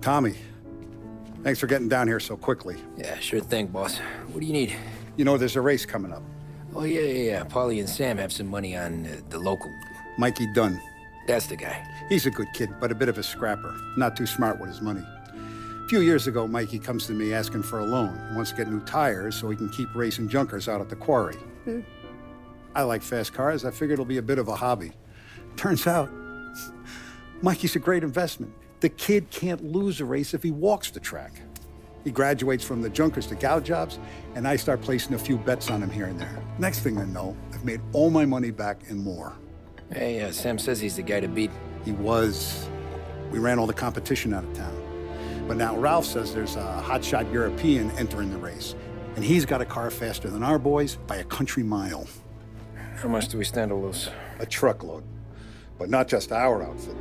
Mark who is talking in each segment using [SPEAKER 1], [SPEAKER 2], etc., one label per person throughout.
[SPEAKER 1] Tommy, thanks for getting down here so quickly.
[SPEAKER 2] Yeah, sure thing, boss. What do you need?
[SPEAKER 1] You know, there's a race coming up.
[SPEAKER 2] Oh, yeah. Paulie and Sam have some money on the local.
[SPEAKER 1] Mikey Dunn.
[SPEAKER 2] That's the guy.
[SPEAKER 1] He's a good kid, but a bit of a scrapper. Not too smart with his money. A few years ago, Mikey comes to me asking for a loan. He wants to get new tires so he can keep racing junkers out at the quarry. I like fast cars. I figured it'll be a bit of a hobby. Turns out, Mikey's a great investment. The kid can't lose a race if he walks the track. He graduates from the junkers to gal jobs, and I start placing a few bets on him here and there. Next thing I know, I've made all my money back and more.
[SPEAKER 2] Hey, Sam says he's the guy to beat.
[SPEAKER 1] He was. We ran all the competition out of town. But now Ralph says there's a hotshot European entering the race, and he's got a car faster than our boys by a country mile.
[SPEAKER 2] How much do we stand to lose?
[SPEAKER 1] A truckload. But not just our outfit.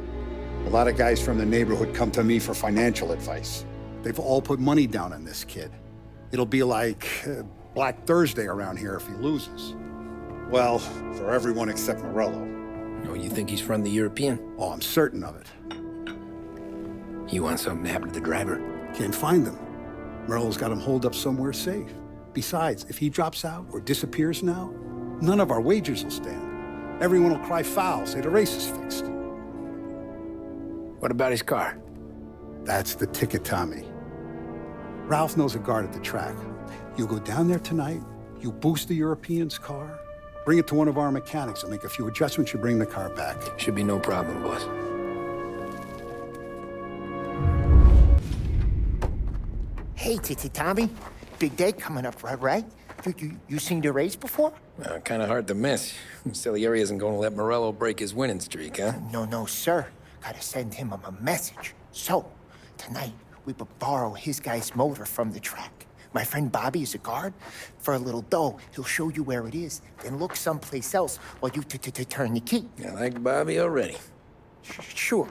[SPEAKER 1] A lot of guys from the neighborhood come to me for financial advice. They've all put money down on this kid. It'll be like Black Thursday around here if he loses. Well, for everyone except Morello.
[SPEAKER 2] Oh, you think he's from the European?
[SPEAKER 1] Oh, I'm certain of it.
[SPEAKER 2] You want something to happen to the driver?
[SPEAKER 1] Can't find him. Morello's got him holed up somewhere safe. Besides, if he drops out or disappears now, none of our wagers will stand. Everyone will cry foul, say the race is fixed.
[SPEAKER 2] What about his car?
[SPEAKER 1] That's the ticket, Tommy. Ralph knows a guard at the track. You go down there tonight, you boost the European's car, bring it to one of our mechanics, and make a few adjustments, you bring the car back.
[SPEAKER 2] Should be no problem, boss.
[SPEAKER 3] Hey, Tommy. Big day coming up, right? You seen the race before?
[SPEAKER 2] Kind of hard to miss. Salieri isn't going to let Morello break his winning streak, huh?
[SPEAKER 3] No, sir. Gotta send him a message. So, tonight, we borrow his guy's motor from the track. My friend Bobby is a guard. For a little dough, he'll show you where it is, then look someplace else while you turn the key.
[SPEAKER 2] I like Bobby already.
[SPEAKER 3] Sure.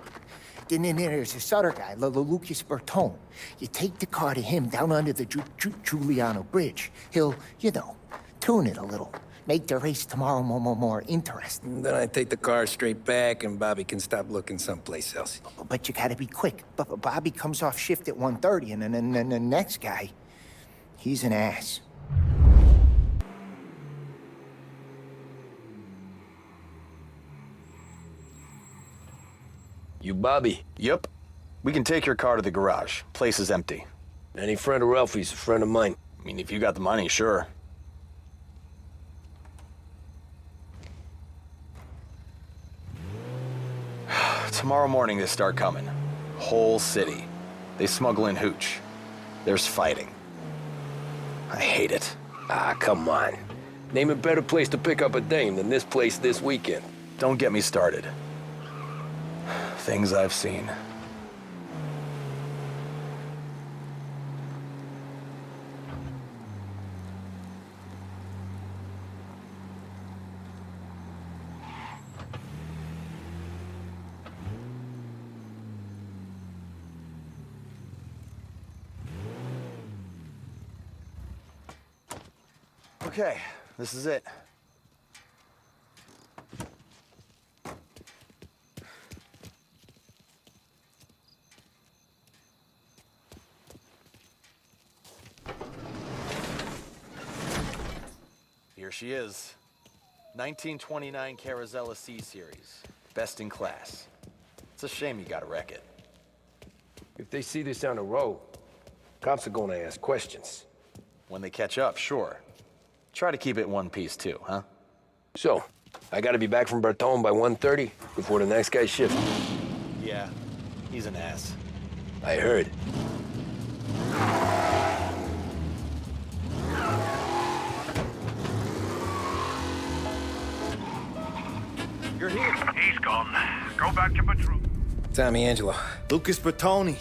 [SPEAKER 3] Then there's this other guy, Lucas Bertone. You take the car to him down under the Giuliano Bridge. He'll, tune it a little. Make the race tomorrow more interesting.
[SPEAKER 2] Then I take the car straight back, and Bobby can stop looking someplace else.
[SPEAKER 3] But you gotta be quick. But Bobby comes off shift at 1:30, and then the next guy, he's an ass.
[SPEAKER 2] You Bobby?
[SPEAKER 4] Yep. We can take your car to the garage. Place is empty.
[SPEAKER 2] Any friend of Ralphie's a friend of mine.
[SPEAKER 4] I mean, if you got the money, sure. Tomorrow morning they start coming. Whole city. They smuggle in hooch. There's fighting. I hate it.
[SPEAKER 2] Ah, come on. Name a better place to pick up a dame than this place this weekend.
[SPEAKER 4] Don't get me started. Things I've seen. Okay, this is it. Here she is. 1929 Carazella C-Series. Best in class. It's a shame you gotta wreck it.
[SPEAKER 2] If they see this on the road, cops are gonna ask questions.
[SPEAKER 4] When they catch up, sure. Try to keep it one piece too, huh?
[SPEAKER 2] So, I gotta be back from Bertone by 1:30 before the next guy shifts.
[SPEAKER 4] Yeah, he's an ass.
[SPEAKER 2] I heard.
[SPEAKER 4] You're here.
[SPEAKER 5] He's gone. Go back to patrol.
[SPEAKER 2] Tommy Angelo.
[SPEAKER 6] Lucas Bertone.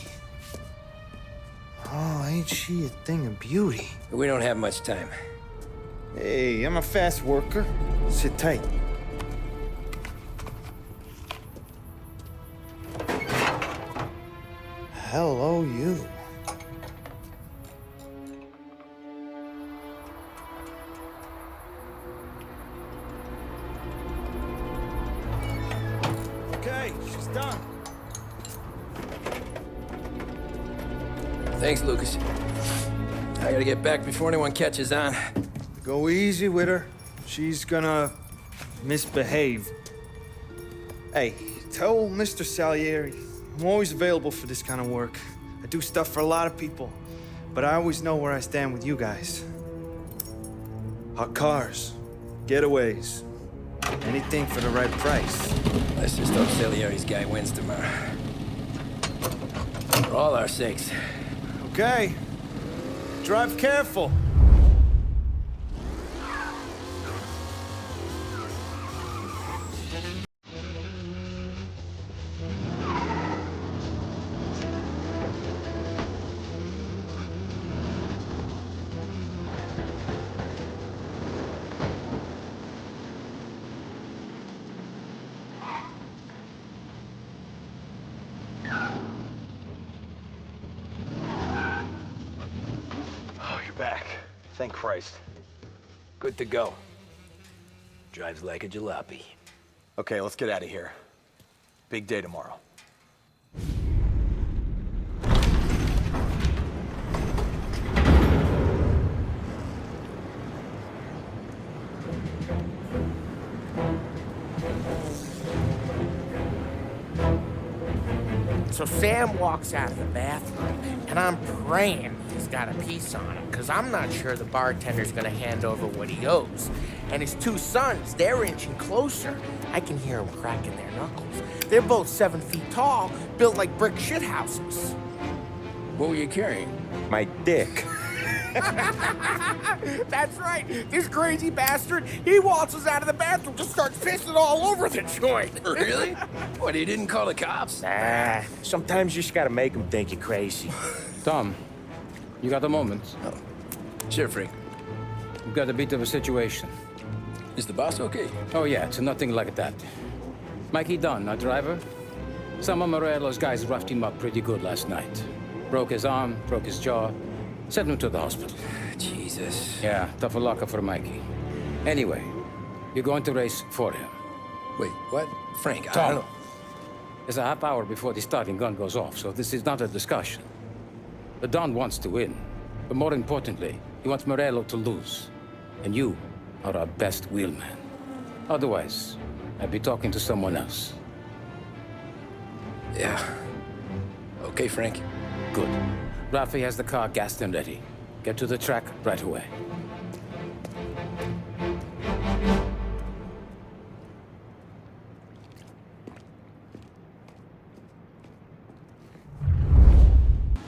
[SPEAKER 6] Oh, ain't she a thing of beauty?
[SPEAKER 2] We don't have much time.
[SPEAKER 6] Hey, I'm a fast worker. Sit tight. Hello, you. Okay, she's done.
[SPEAKER 2] Thanks, Lucas. I gotta get back before anyone catches on.
[SPEAKER 6] Go easy with her. She's gonna misbehave. Hey, tell Mr. Salieri I'm always available for this kind of work. I do stuff for a lot of people, but I always know where I stand with you guys. Hot cars, getaways, anything for the right price.
[SPEAKER 2] Let's just hope Salieri's guy wins tomorrow. For all our sakes.
[SPEAKER 6] Okay. Drive careful.
[SPEAKER 4] Oh, you're back. Thank Christ.
[SPEAKER 2] Good to go. Drives like a jalopy.
[SPEAKER 4] Okay, let's get out of here. Big day tomorrow.
[SPEAKER 3] So Sam walks out of the bathroom, and I'm praying he's got a piece on him, because I'm not sure the bartender's gonna hand over what he owes. And his two sons, they're inching closer. I can hear them cracking their knuckles. They're both 7 feet tall, built like brick shithouses.
[SPEAKER 2] What were you carrying?
[SPEAKER 6] My dick.
[SPEAKER 3] That's right. This crazy bastard, he waltzes out of the bathroom, just starts pissing all over the joint.
[SPEAKER 2] Really? What, he didn't call the cops?
[SPEAKER 3] Nah, sometimes you just gotta make them think you're crazy.
[SPEAKER 7] Tom, you got a moment?
[SPEAKER 2] Sure, Frank.
[SPEAKER 7] We've got a bit of a situation.
[SPEAKER 2] Is the boss okay?
[SPEAKER 7] Oh yeah, it's nothing like that. Mikey Dunn, our driver. Some of Morello's guys roughed him up pretty good last night. Broke his arm, broke his jaw, sent him to the hospital.
[SPEAKER 2] Jesus.
[SPEAKER 7] Yeah, tough luck for Mikey. Anyway, you're going to race for him.
[SPEAKER 2] Wait, what? Frank, I
[SPEAKER 7] Tom,
[SPEAKER 2] don't know.
[SPEAKER 7] it's a half hour before the starting gun goes off, so this is not a discussion. The Don wants to win, but more importantly, he wants Morello to lose. And you are our best wheelman. Otherwise, I'd be talking to someone else.
[SPEAKER 2] Yeah. Okay, Frank.
[SPEAKER 7] Good. Rafi has the car gassed and ready. Get to the track right away.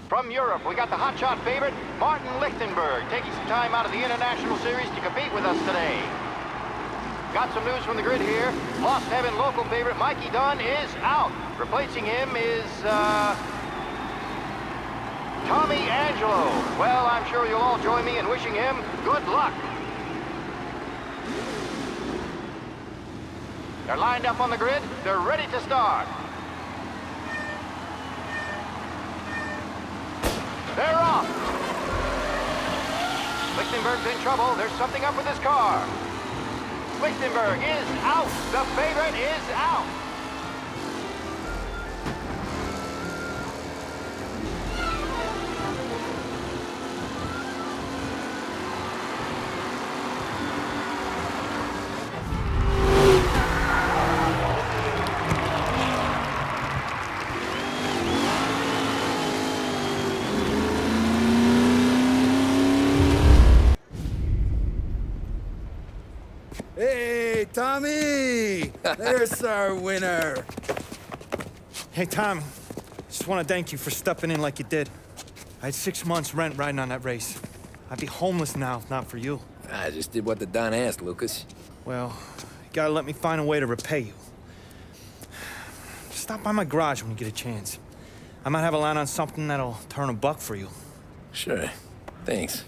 [SPEAKER 8] From Europe, we got the hotshot favorite, Martin Lichtenberg, taking some time out of the International Series to compete with us today. Got some news from the grid here. Lost Heaven local favorite Mikey Dunn is out. Replacing him is, Tommy Angelo. Well, I'm sure you'll all join me in wishing him good luck. They're lined up on the grid. They're ready to start. They're off. Lichtenberg's in trouble. There's something up with his car. Lichtenberg is out. The favorite is out.
[SPEAKER 1] Hey, Tommy! There's our winner.
[SPEAKER 6] Hey, Tommy. Just want to thank you for stepping in like you did. I had 6 months rent riding on that race. I'd be homeless now if not for you.
[SPEAKER 2] I just did what the Don asked, Lucas.
[SPEAKER 6] Well, you gotta let me find a way to repay you. Stop by my garage when you get a chance. I might have a line on something that'll turn $1 for you.
[SPEAKER 2] Sure. Thanks.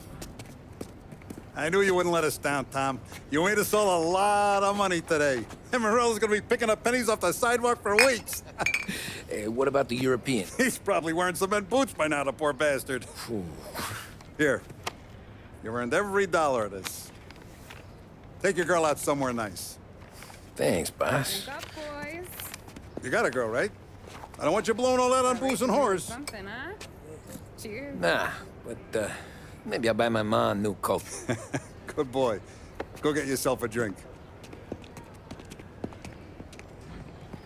[SPEAKER 1] I knew you wouldn't let us down, Tom. You made us all a lot of money today. And Morello's gonna be picking up pennies off the sidewalk for weeks.
[SPEAKER 2] Hey, what about the European?
[SPEAKER 1] He's probably wearing cement boots by now, the poor bastard. Here. You earned every dollar of this. Take your girl out somewhere nice.
[SPEAKER 2] Thanks, boss.
[SPEAKER 9] Wake up, boys.
[SPEAKER 1] You got a girl, right? I don't want you blowing all that on booze and whores.
[SPEAKER 9] Something, huh? Cheers.
[SPEAKER 2] Nah, but maybe I'll buy my ma a new coat.
[SPEAKER 1] Good boy. Go get yourself a drink.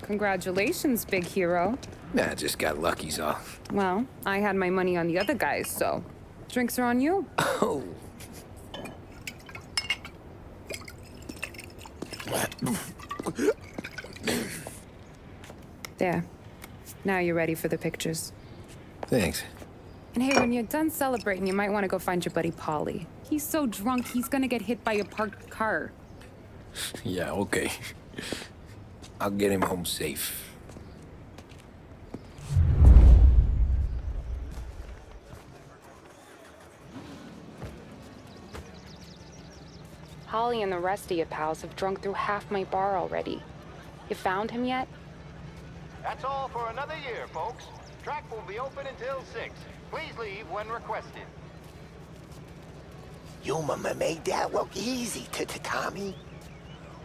[SPEAKER 9] Congratulations, big hero.
[SPEAKER 2] Nah, I just got lucky's all.
[SPEAKER 9] Well, I had my money on the other guys, so drinks are on you.
[SPEAKER 2] Oh.
[SPEAKER 9] There. Now you're ready for the pictures.
[SPEAKER 2] Thanks.
[SPEAKER 9] And hey, when you're done celebrating, you might want to go find your buddy Paulie. He's so drunk, he's gonna get hit by a parked car.
[SPEAKER 2] Yeah, okay. I'll get him home safe.
[SPEAKER 9] Holly and the rest of your pals have drunk through half my bar already. You found him yet?
[SPEAKER 8] That's all for another year, folks. Track will be open until 6. Please leave when requested.
[SPEAKER 3] You made that look easy to Tommy.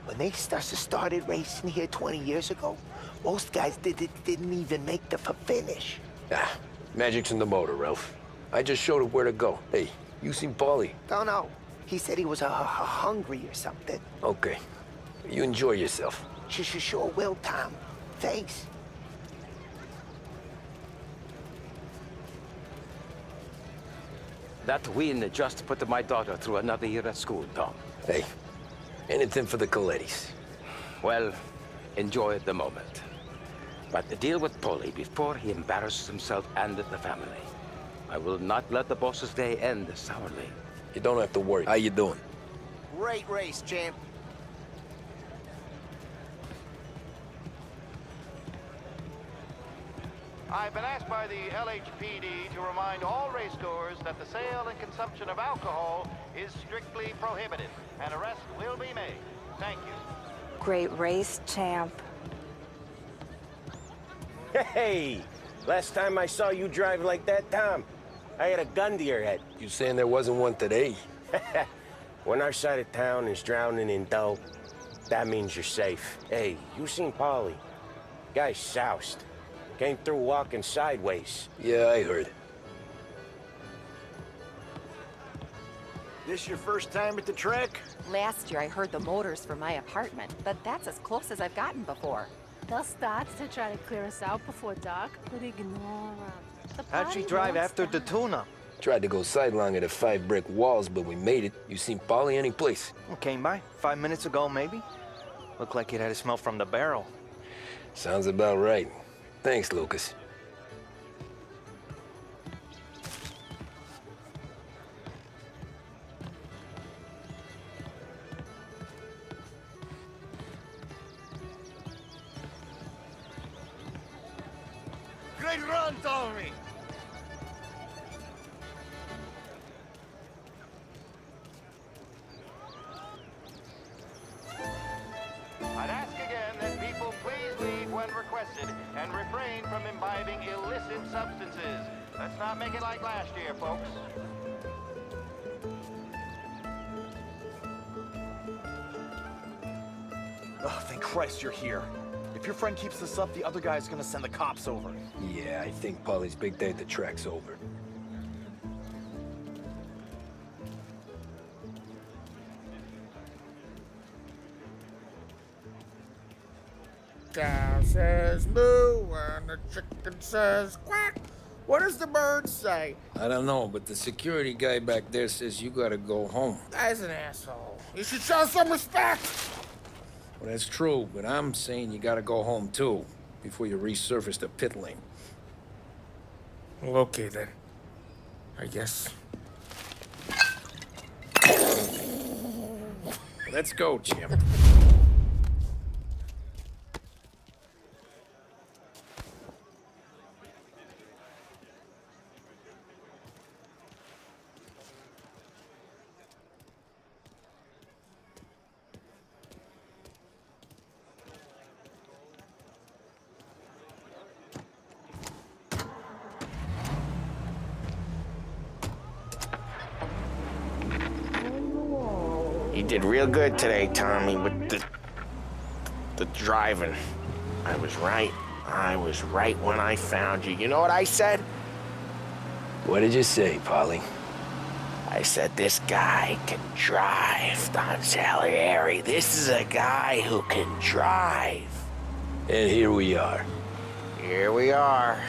[SPEAKER 3] When they started racing here 20 years ago, most guys didn't even make the finish.
[SPEAKER 2] Ah, magic's in the motor, Ralph. I just showed him where to go. Hey, you seen Paulie?
[SPEAKER 3] Don't know. He said he was hungry or something.
[SPEAKER 2] Okay. You enjoy yourself.
[SPEAKER 3] Sure will, Tom. Thanks.
[SPEAKER 7] That win just put my daughter through another year at school, Tom.
[SPEAKER 2] Hey, anything for the Colettis.
[SPEAKER 7] Well, enjoy the moment. But deal with Paulie before he embarrasses himself and the family. I will not let the boss's day end sourly.
[SPEAKER 2] You don't have to worry. How you doing?
[SPEAKER 3] Great race, champ.
[SPEAKER 8] I've been asked by the LHPD to remind all racegoers that the sale and consumption of alcohol is strictly prohibited. An arrest will be made. Thank you.
[SPEAKER 10] Great race, champ.
[SPEAKER 11] Hey! Last time I saw you drive like that, Tom, I had a gun to your head.
[SPEAKER 2] You saying there wasn't one today?
[SPEAKER 11] When our side of town is drowning in dope, that means you're safe. Hey, you seen Paulie? Guy's soused. Came through walking sideways.
[SPEAKER 2] Yeah, I heard.
[SPEAKER 12] This your first time at the track?
[SPEAKER 10] Last year I heard the motors from my apartment, but that's as close as I've gotten before.
[SPEAKER 13] They'll start to try to clear us out before dark, but ignore them.
[SPEAKER 6] How'd you drive after the tuna?
[SPEAKER 2] Tried to go sidelong at the 5 brick walls, but we made it. You seen Paulie any place?
[SPEAKER 6] Came by 5 minutes ago, maybe. Looked like it had a smell from the barrel.
[SPEAKER 2] Sounds about right. Thanks, Lucas.
[SPEAKER 12] Great run, Tommy!
[SPEAKER 8] I'd ask again that people please leave when requested and refrain from imbibing illicit substances. Let's not make it like last year, folks.
[SPEAKER 12] Oh, thank Christ you're here. If your friend keeps this up, the other guy's gonna send the cops over.
[SPEAKER 2] Yeah, I think Paulie's big day at the track's over.
[SPEAKER 14] Cow says moo and the chicken says quack. What does the bird say?
[SPEAKER 2] I don't know, but the security guy back there says you gotta go home.
[SPEAKER 14] Guy's an asshole. You should show some respect.
[SPEAKER 2] Well, that's true, but I'm saying you gotta go home too, before you resurface the pit lane.
[SPEAKER 14] Well, okay then. I guess.
[SPEAKER 2] Let's go, Jim.
[SPEAKER 11] You did real good today, Tommy, with the driving. I was right. I was right when I found you. You know what I said? What did you say, Polly?
[SPEAKER 14] I said this guy can drive, Don Salieri. This is a guy who can drive.
[SPEAKER 11] And here we are.
[SPEAKER 14] Here we are.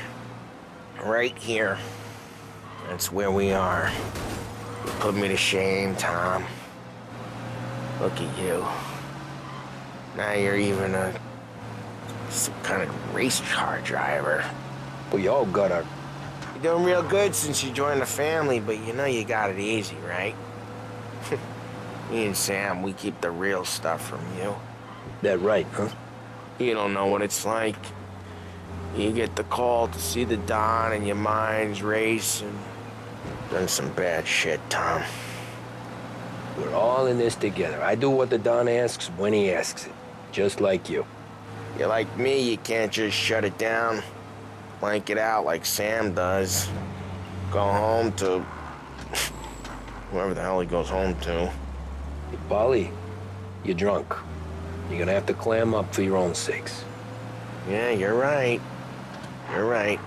[SPEAKER 14] Right here. That's where we are. You put me to shame, Tom. Look at you. Now you're even some kind of race car driver.
[SPEAKER 11] We all got our...
[SPEAKER 14] You're doing real good since you joined the family, but you know you got it easy, right? Me and Sam, we keep the real stuff from you.
[SPEAKER 11] That right, huh?
[SPEAKER 14] You don't know what it's like. You get the call to see the Don and your mind's racing. Done some bad shit, Tom.
[SPEAKER 11] We're all in this together. I do what the Don asks when he asks it. Just like you.
[SPEAKER 14] You're like me, you can't just shut it down. Blank it out like Sam does. Go home to... whoever the hell he goes home to.
[SPEAKER 11] Hey, Polly, you're drunk. You're gonna have to clam up for your own sakes.
[SPEAKER 14] Yeah, you're right. You're right.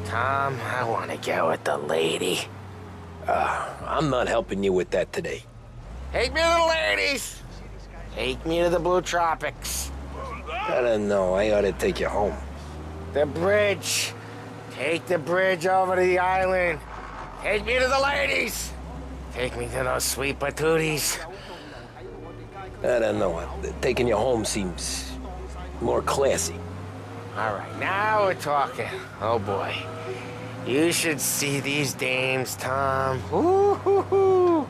[SPEAKER 14] Tom, I want to get with the lady.
[SPEAKER 11] I'm not helping you with that today.
[SPEAKER 14] Take me to the ladies! Take me to the Blue Tropics.
[SPEAKER 11] I don't know. I ought to take you home.
[SPEAKER 14] The bridge. Take the bridge over to the island. Take me to the ladies. Take me to those sweet patooties.
[SPEAKER 11] I don't know. Taking you home seems more classy.
[SPEAKER 14] All right, now we're talking. Oh, boy. You should see these dames, Tom. Ooh-hoo-hoo.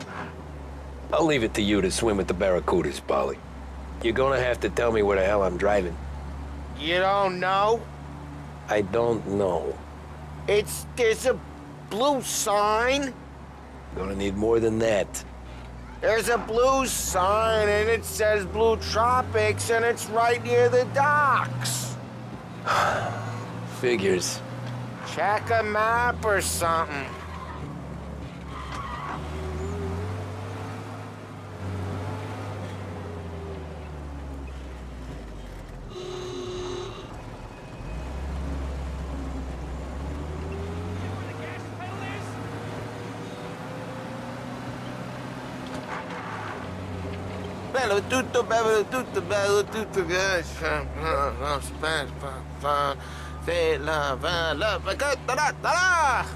[SPEAKER 11] I'll leave it to you to swim with the barracudas, Polly. You're gonna have to tell me where the hell I'm driving.
[SPEAKER 14] You don't know?
[SPEAKER 11] I don't know.
[SPEAKER 14] There's a blue sign.
[SPEAKER 11] Gonna need more than that.
[SPEAKER 14] There's a blue sign, and it says Blue Tropics, and it's right near the docks.
[SPEAKER 11] Figures.
[SPEAKER 14] Check a map or something. Bello tutto, bello tutto, bello tutto, good. Spanish, fun, say love, good, da-da.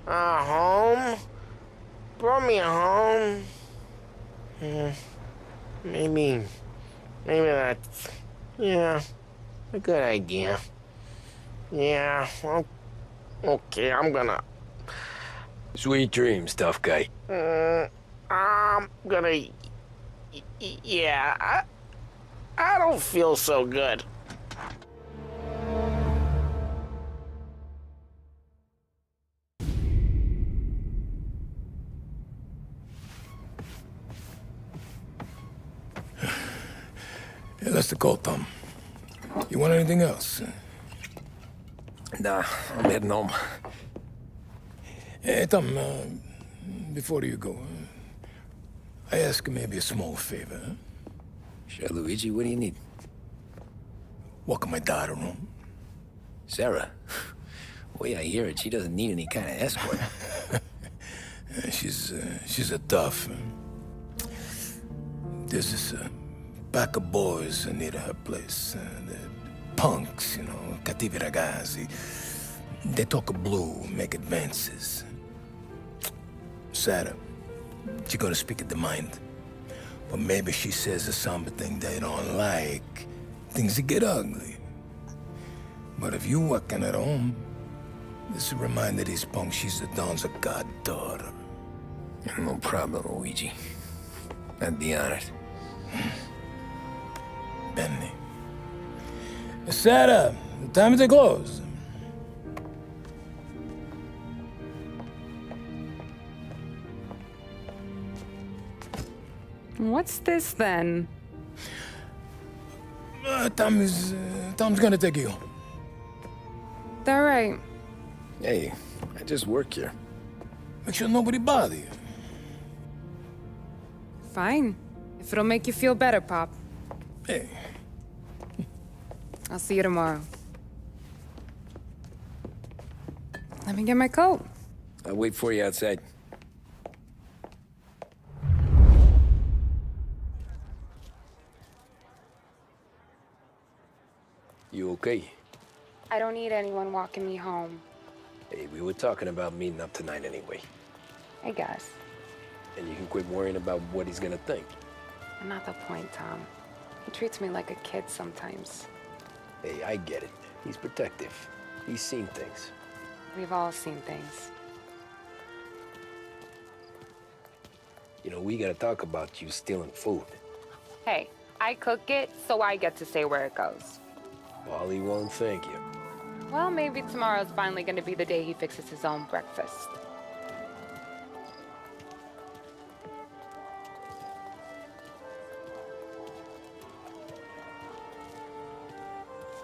[SPEAKER 14] Home? Brought me home. Maybe that's, yeah, a good idea. Yeah, well, okay, I'm gonna...
[SPEAKER 11] Sweet dreams, tough guy.
[SPEAKER 14] I'm gonna... Yeah, I don't feel so good.
[SPEAKER 15] Yeah, that's the call, Tom. You want anything else?
[SPEAKER 2] Nah, I'm heading home.
[SPEAKER 15] Hey, Tom, before you go, I ask maybe a small favor. Huh?
[SPEAKER 2] Sure, Luigi, what do you need?
[SPEAKER 15] Walk my daughter home.
[SPEAKER 2] Sarah? Way I hear it, she doesn't need any kind of escort.
[SPEAKER 15] She's a tough. There's this pack of boys near her place. The punks, you know, cattivi ragazzi. They talk blue, make advances. Sarah, she gonna speak at the mind. But maybe she says something they don't like. Things get ugly. But if you walking at home, this reminder these punks she's the Don's a goddaughter.
[SPEAKER 2] No problem, Luigi. I'd be honored.
[SPEAKER 15] Benny. Sarah, time to close.
[SPEAKER 9] What's this then?
[SPEAKER 15] Tom's gonna take you.
[SPEAKER 9] All right.
[SPEAKER 2] Hey, I just work here.
[SPEAKER 15] Make sure nobody bother you.
[SPEAKER 9] Fine. If it'll make you feel better, Pop.
[SPEAKER 15] Hey.
[SPEAKER 9] I'll see you tomorrow. Let me get my coat.
[SPEAKER 2] I'll wait for you outside. You okay?
[SPEAKER 9] I don't need anyone walking me home.
[SPEAKER 2] Hey, we were talking about meeting up tonight anyway.
[SPEAKER 9] I guess.
[SPEAKER 2] And you can quit worrying about what he's gonna think.
[SPEAKER 9] Not the point, Tom. He treats me like a kid sometimes.
[SPEAKER 2] Hey, I get it. He's protective. He's seen things.
[SPEAKER 9] We've all seen things.
[SPEAKER 2] You know, we gotta talk about you stealing food.
[SPEAKER 9] Hey, I cook it, so I get to say where it goes.
[SPEAKER 2] Wally won't thank you.
[SPEAKER 9] Well, maybe tomorrow's finally gonna be the day he fixes his own breakfast.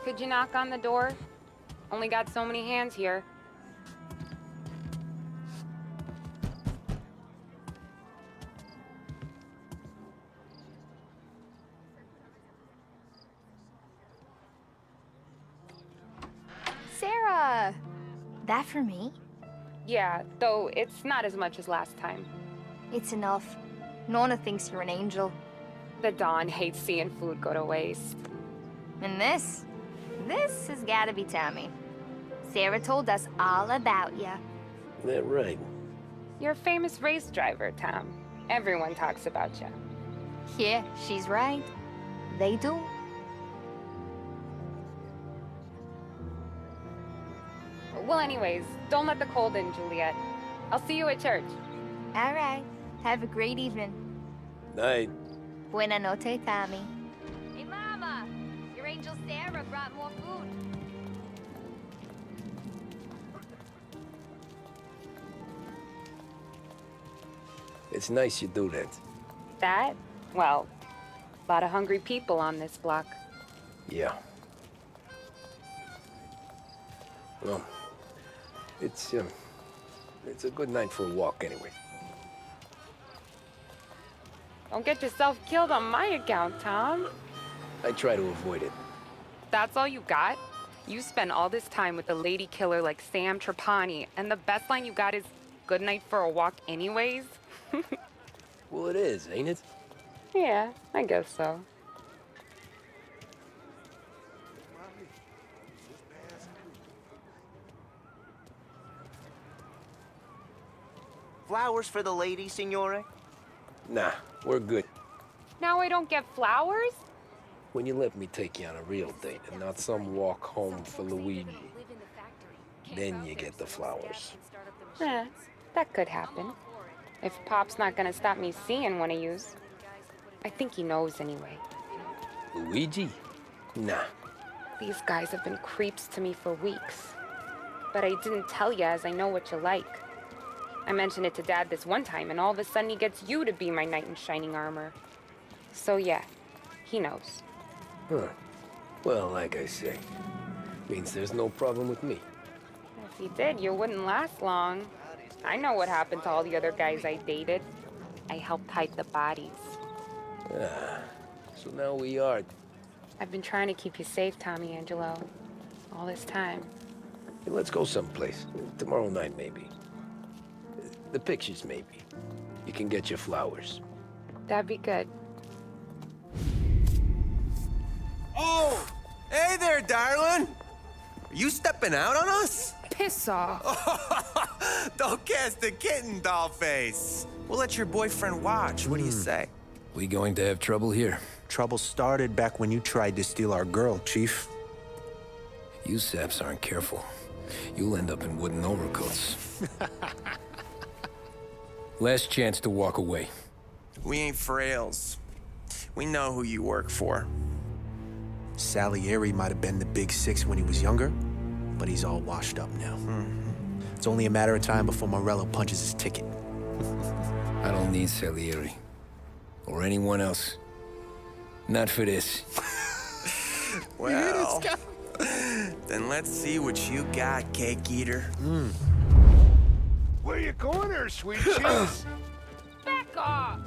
[SPEAKER 9] Could you knock on the door? Only got so many hands here.
[SPEAKER 16] Sarah! That for me?
[SPEAKER 9] Yeah, though it's not as much as last time.
[SPEAKER 16] It's enough. Nona thinks you're an angel.
[SPEAKER 9] The Don hates seeing food go to waste.
[SPEAKER 16] And this has gotta be Tommy. Sarah told us all about you.
[SPEAKER 2] That right?
[SPEAKER 9] You're a famous race driver, Tom. Everyone talks about you.
[SPEAKER 16] Yeah, she's right. They do.
[SPEAKER 9] Well, anyways, don't let the cold in, Juliet. I'll see you at church.
[SPEAKER 16] All right. Have a great evening.
[SPEAKER 2] Night.
[SPEAKER 16] Buena noche, Tommy. Hey, Mama! Your angel Sarah brought more food.
[SPEAKER 2] It's nice you do that.
[SPEAKER 9] That? Well, a lot of hungry people on this block.
[SPEAKER 2] Yeah. Well, it's a good night for a walk anyway.
[SPEAKER 9] Don't get yourself killed on my account, Tom.
[SPEAKER 2] I try to avoid it.
[SPEAKER 9] That's all you got? You spend all this time with a lady killer like Sam Trapani, and the best line you got is, "Good night for a walk anyways"?
[SPEAKER 2] Well, it is, ain't it?
[SPEAKER 9] Yeah, I guess so.
[SPEAKER 14] Flowers for the lady, signore?
[SPEAKER 2] Nah, we're good.
[SPEAKER 9] Now I don't get flowers?
[SPEAKER 2] When you let me take you on a real date and not some walk home for Luigi, then you get the flowers.
[SPEAKER 9] That could happen. If Pop's not gonna stop me seeing one of yous. I think he knows anyway.
[SPEAKER 2] Luigi? Nah.
[SPEAKER 9] These guys have been creeps to me for weeks. But I didn't tell you as I know what you like. I mentioned it to Dad this one time, and all of a sudden he gets you to be my knight in shining armor. So yeah, he knows.
[SPEAKER 2] Huh. Well, like I say, means there's no problem with me.
[SPEAKER 9] If he did, you wouldn't last long. I know what happened to all the other guys I dated. I helped hide the bodies.
[SPEAKER 2] Ah, so now we are.
[SPEAKER 9] I've been trying to keep you safe, Tommy Angelo. All this time.
[SPEAKER 2] Hey, let's go someplace. Tomorrow night, maybe. The pictures, maybe. You can get your flowers.
[SPEAKER 9] That'd be good.
[SPEAKER 17] Oh! Hey there, darling! Are you stepping out on us?
[SPEAKER 9] Piss off.
[SPEAKER 17] Don't cast a kitten, dollface. We'll let your boyfriend watch. What do you say?
[SPEAKER 2] We going to have trouble here?
[SPEAKER 3] Trouble started back when you tried to steal our girl, Chief.
[SPEAKER 2] You saps aren't careful. You'll end up in wooden overcoats. Last chance to walk away.
[SPEAKER 17] We ain't frails. We know who you work for.
[SPEAKER 3] Salieri might have been the big six when he was younger, but he's all washed up now. It's only a matter of time before Morello punches his ticket.
[SPEAKER 2] I don't need Salieri. Or anyone else. Not for this.
[SPEAKER 17] Well, then let's see what you got, cake eater.
[SPEAKER 18] Where you going there, sweet cheeks?
[SPEAKER 9] Back off!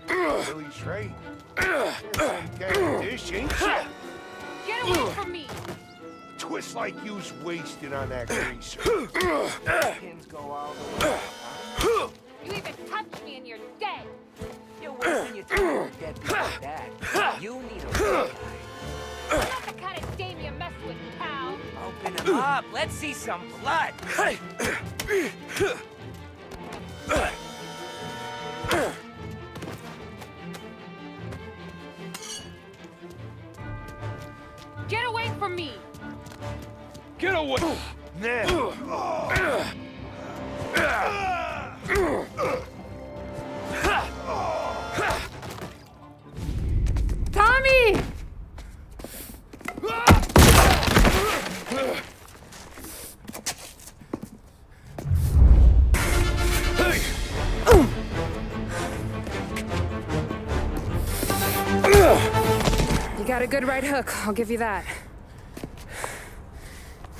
[SPEAKER 18] Billy Trey. Damn dish, ain't ya?
[SPEAKER 9] Get away from me!
[SPEAKER 18] Twist like you's wasted on that greaser. Pins go all the way.
[SPEAKER 9] You even touch me and you're dead!
[SPEAKER 19] You're wasting your time with dead people like that. You need a real guy.
[SPEAKER 9] I'm not the kind of dame you mess with, pal!
[SPEAKER 19] Open him up. Let's see some blood.
[SPEAKER 9] Get away from me!
[SPEAKER 18] Get away! Now!
[SPEAKER 9] Tommy! You got a good right hook, I'll give you that.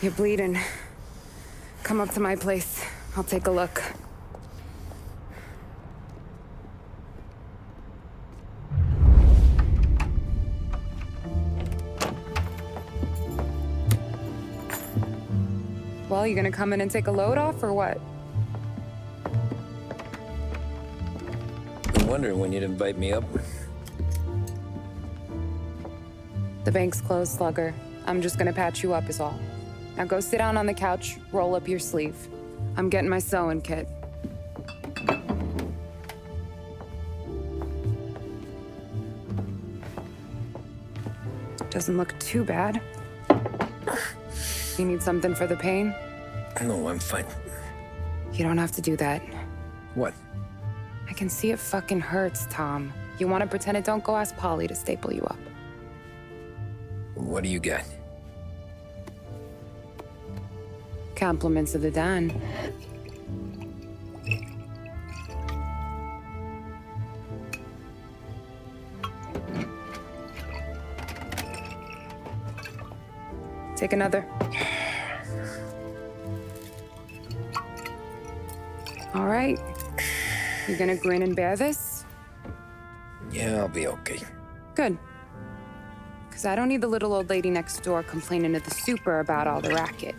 [SPEAKER 9] You're bleeding. Come up to my place. I'll take a look. Well, you gonna come in and take a load off, or what?
[SPEAKER 2] Been wondering when you'd invite me up.
[SPEAKER 9] The bank's closed, Slugger. I'm just gonna patch you up is all. Now go sit down on the couch, roll up your sleeve. I'm getting my sewing kit. Doesn't look too bad. You need something for the pain?
[SPEAKER 2] No, I'm fine.
[SPEAKER 9] You don't have to do that.
[SPEAKER 2] What?
[SPEAKER 9] I can see it fucking hurts, Tom. You want to pretend it don't? Go ask Polly to staple you up.
[SPEAKER 2] What do you got?
[SPEAKER 9] Compliments of the Don. Take another. All right. You gonna grin and bear this?
[SPEAKER 2] Yeah, I'll be okay.
[SPEAKER 9] Good. Because I don't need the little old lady next door complaining to the super about all the racket.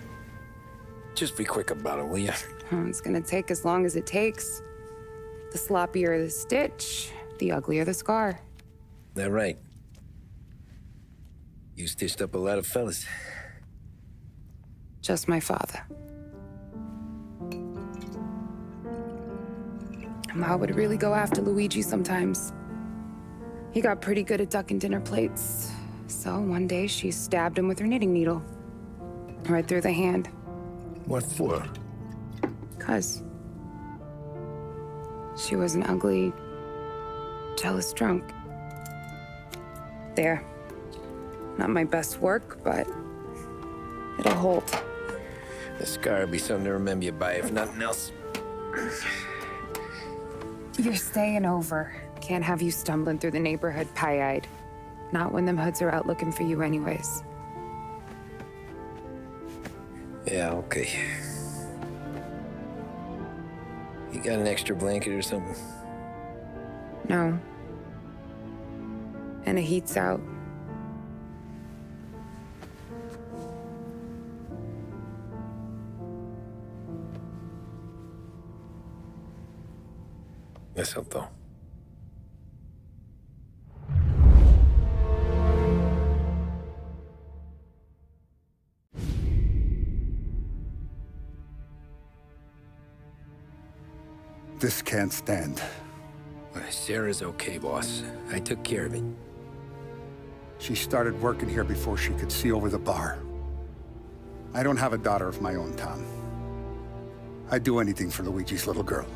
[SPEAKER 2] Just be quick about it, will ya?
[SPEAKER 9] It's gonna take as long as it takes. The sloppier the stitch, the uglier the scar.
[SPEAKER 2] That right. You stitched up a lot of fellas.
[SPEAKER 9] Just my father. Ma would really go after Luigi sometimes. He got pretty good at ducking dinner plates. So one day she stabbed him with her knitting needle. Right through the hand.
[SPEAKER 15] What for?
[SPEAKER 9] 'Cause she was an ugly, jealous drunk. There. Not my best work, but it'll hold.
[SPEAKER 2] The scar will be something to remember you by, if nothing else.
[SPEAKER 9] You're staying over. Can't have you stumbling through the neighborhood pie-eyed. Not when them hoods are out looking for you anyways.
[SPEAKER 2] Yeah, okay. You got an extra blanket or something?
[SPEAKER 9] No. And the heat's out.
[SPEAKER 2] Eso todo.
[SPEAKER 1] This can't stand.
[SPEAKER 2] Sarah's okay, boss. I took care of it.
[SPEAKER 1] She started working here before she could see over the bar. I don't have a daughter of my own, Tom. I'd do anything for Luigi's little girl.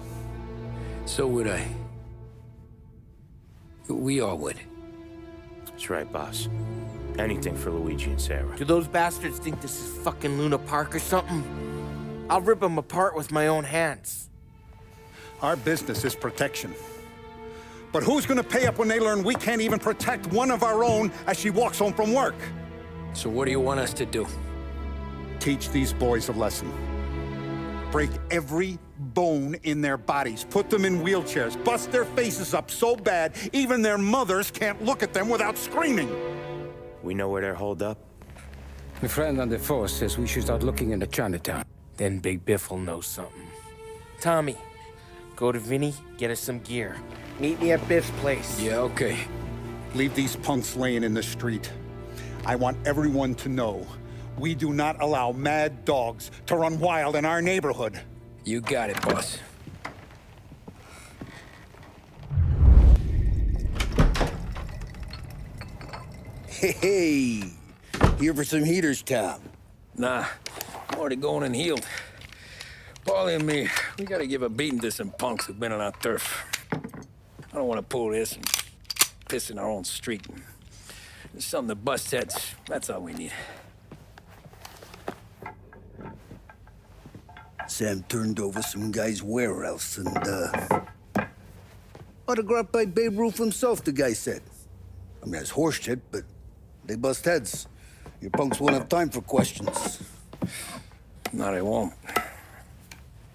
[SPEAKER 2] So would I. We all would.
[SPEAKER 20] That's right, boss. Anything for Luigi and Sarah. Do those bastards think this is fucking Luna Park or something? I'll rip them apart with my own hands.
[SPEAKER 1] Our business is protection. But who's gonna pay up when they learn we can't even protect one of our own as she walks home from work?
[SPEAKER 2] So what do you want us to do?
[SPEAKER 1] Teach these boys a lesson. Break every bone in their bodies. Put them in wheelchairs. Bust their faces up so bad, even their mothers can't look at them without screaming.
[SPEAKER 20] We know where they're holed up?
[SPEAKER 7] My friend on the force says we should start looking into Chinatown.
[SPEAKER 20] Then Big Biff will know something. Tommy, go to Vinny, get us some gear. Meet me at Biff's place.
[SPEAKER 2] Yeah, okay.
[SPEAKER 1] Leave these punks laying in the street. I want everyone to know we do not allow mad dogs to run wild in our neighborhood.
[SPEAKER 2] You got it, boss.
[SPEAKER 21] Hey, here for some heaters, Tom?
[SPEAKER 2] Nah, I'm already going and healed. Paulie and me, we gotta give a beating to some punks who've been on our turf. I don't want to pull this and piss in our own street. There's something to bust heads. That's all we need.
[SPEAKER 21] Sam turned over some guy's warehouse and, autographed by Babe Ruth himself, the guy said. I mean, that's horse shit, but they bust heads. Your punks won't have time for questions.
[SPEAKER 2] No, they won't.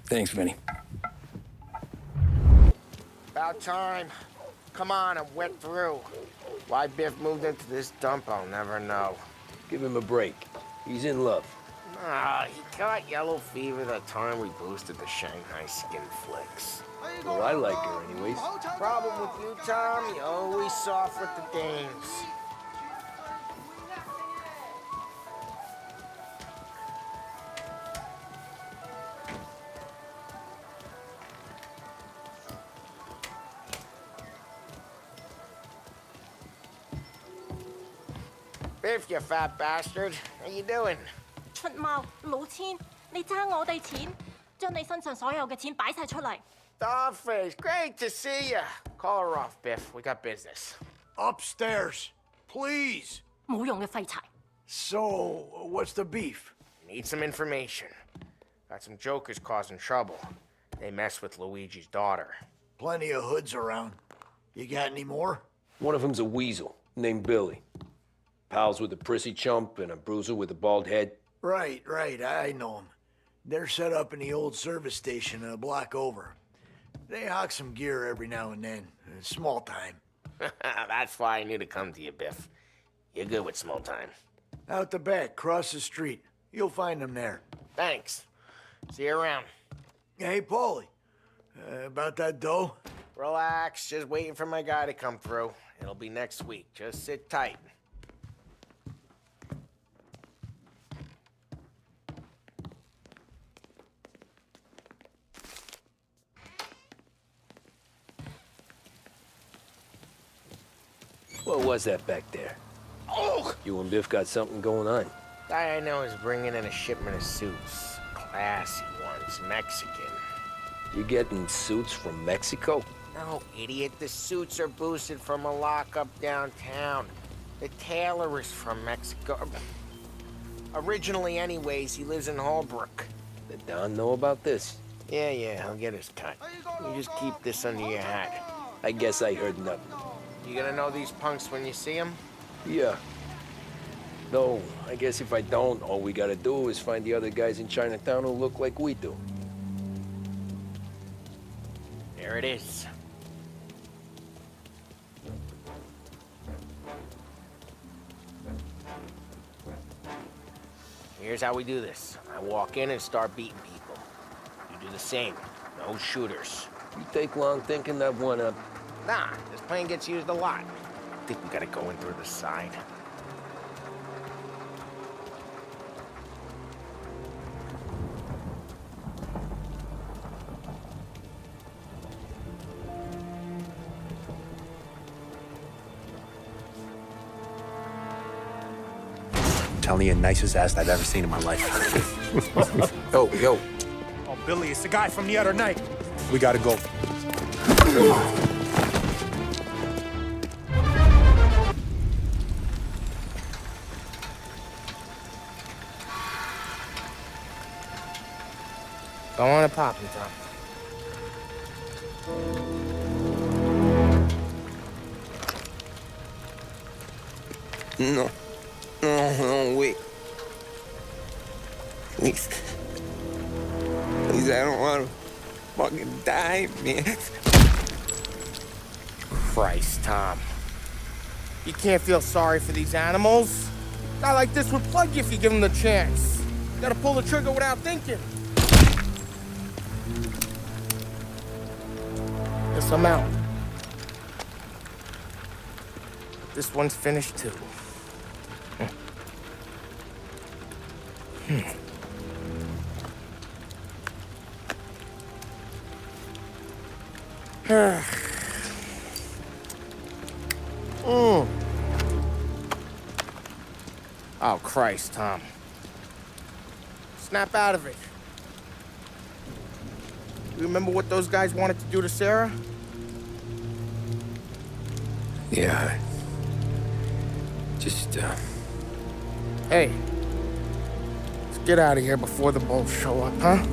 [SPEAKER 2] Thanks, Vinny.
[SPEAKER 14] About time. Come on, I'm wet through. Why Biff moved into this dump, I'll never know.
[SPEAKER 2] Give him a break. He's in love.
[SPEAKER 14] Ah, he caught yellow fever that time we boosted the Shanghai skin flicks.
[SPEAKER 2] Well, I like her anyways.
[SPEAKER 14] Problem with you, Tom, you always soft with the dames. Biff, you fat bastard. How you doing?
[SPEAKER 13] 出貓老千，你爭我哋錢，將你身上所有嘅錢擺晒出嚟。
[SPEAKER 14] Dollface, great to see you. Call her off, Biff. We got business.
[SPEAKER 18] Upstairs, please.
[SPEAKER 13] 冇用嘅廢柴。
[SPEAKER 18] So, what's the beef?
[SPEAKER 14] Need some information. Got some jokers causing trouble. They mess with Luigi's daughter.
[SPEAKER 18] Plenty of hoods around. You got any more?
[SPEAKER 2] One of them's a weasel named Billy. Pals with a prissy chump and a bruiser with a bald head.
[SPEAKER 18] Right, I know them. They're set up in the old service station a block over. They hawk some gear every now and then. Small time.
[SPEAKER 14] That's why I knew to come to you, Biff. You're good with small time.
[SPEAKER 18] Out the back, cross the street. You'll find them there.
[SPEAKER 14] Thanks. See you around.
[SPEAKER 18] Hey, Paulie. About that dough?
[SPEAKER 14] Relax, just waiting for my guy to come through. It'll be next week. Just sit tight.
[SPEAKER 2] What was that back there?
[SPEAKER 14] Oh!
[SPEAKER 2] You and Biff got something going on.
[SPEAKER 14] Guy I know is bringing in a shipment of suits. Classy ones, Mexican.
[SPEAKER 2] You getting suits from Mexico?
[SPEAKER 14] No, idiot. The suits are boosted from a lockup downtown. The tailor is from Mexico. Originally, anyways, he lives in Holbrook.
[SPEAKER 2] Did Don know about this?
[SPEAKER 14] Yeah, I'll get his cut. You just keep this under your hat.
[SPEAKER 2] I guess I heard nothing.
[SPEAKER 14] You gonna know these punks when you see them?
[SPEAKER 2] Yeah. No, I guess if I don't, all we gotta do is find the other guys in Chinatown who look like we do.
[SPEAKER 14] There it is. Here's how we do this. I walk in and start beating people. You do the same. No shooters.
[SPEAKER 2] You take long thinking that one up.
[SPEAKER 14] Nah, this plane gets used a lot. I think we gotta go in through the side.
[SPEAKER 12] Telling you, nicest ass I've ever seen in my life. Yo.
[SPEAKER 6] Oh, Billy, it's the guy from the other night.
[SPEAKER 12] We gotta go.
[SPEAKER 14] Go on and pop him, Tom.
[SPEAKER 21] No.
[SPEAKER 14] No, wait. Please. Please, I don't want to fucking die, man.
[SPEAKER 20] Christ, Tom. You can't feel sorry for these animals. A guy like this would plug you if you give him the chance. You gotta pull the trigger without thinking. Guess I'm out. This one's finished too. Oh, Christ, Tom. Snap out of it. You remember what those guys wanted to do to Sarah?
[SPEAKER 2] Yeah. Just,
[SPEAKER 20] Hey. Let's get out of here before the bulls show up, huh?